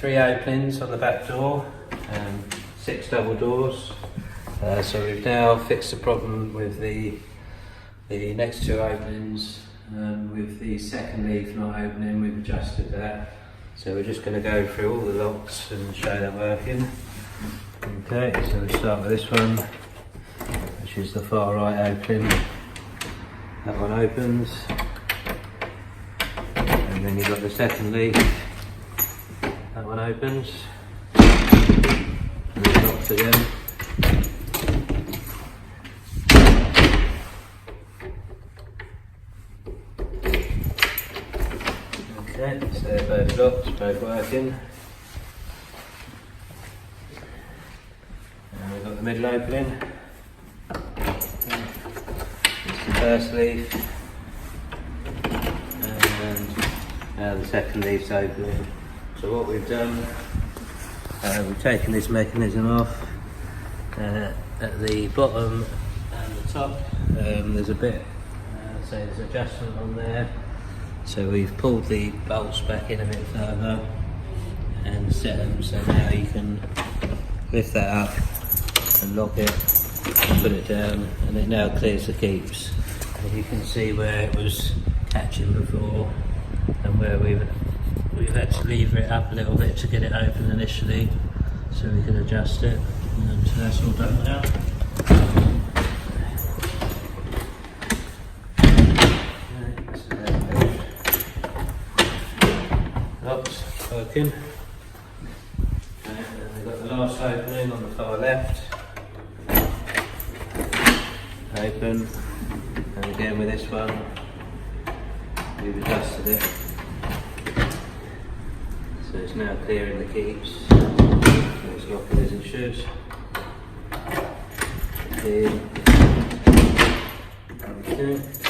3 openings on the back door, 6 double doors. So we've now fixed the problem with the next 2 openings. With the second leaf not opening, we've adjusted that. So we're just going to go through all the locks and show them working. Okay, so we'll start with this one, which is the far right opening. That one opens. And then you've got the second leaf. That one opens. And it locks again. Okay, so they're both locked, both working. And we've got the middle opening. It's the first leaf. And now the second leaf's opening. So what we've done, we've taken this mechanism off. At the bottom and the top, there's a bit, so there's adjustment on there. So we've pulled the bolts back in a bit further and set them so now you can lift that up and lock it, put it down, and it now clears the keeps. And you can see where it was catching before and where we've had to lever it up a little bit to get it open initially so we can adjust it. And so that's all done now. Locks working. And then we've got the last opening on the far left. Open. And again with this one, we've adjusted it. So it's now clearing the keeps. So it's locking as it should. In. Okay.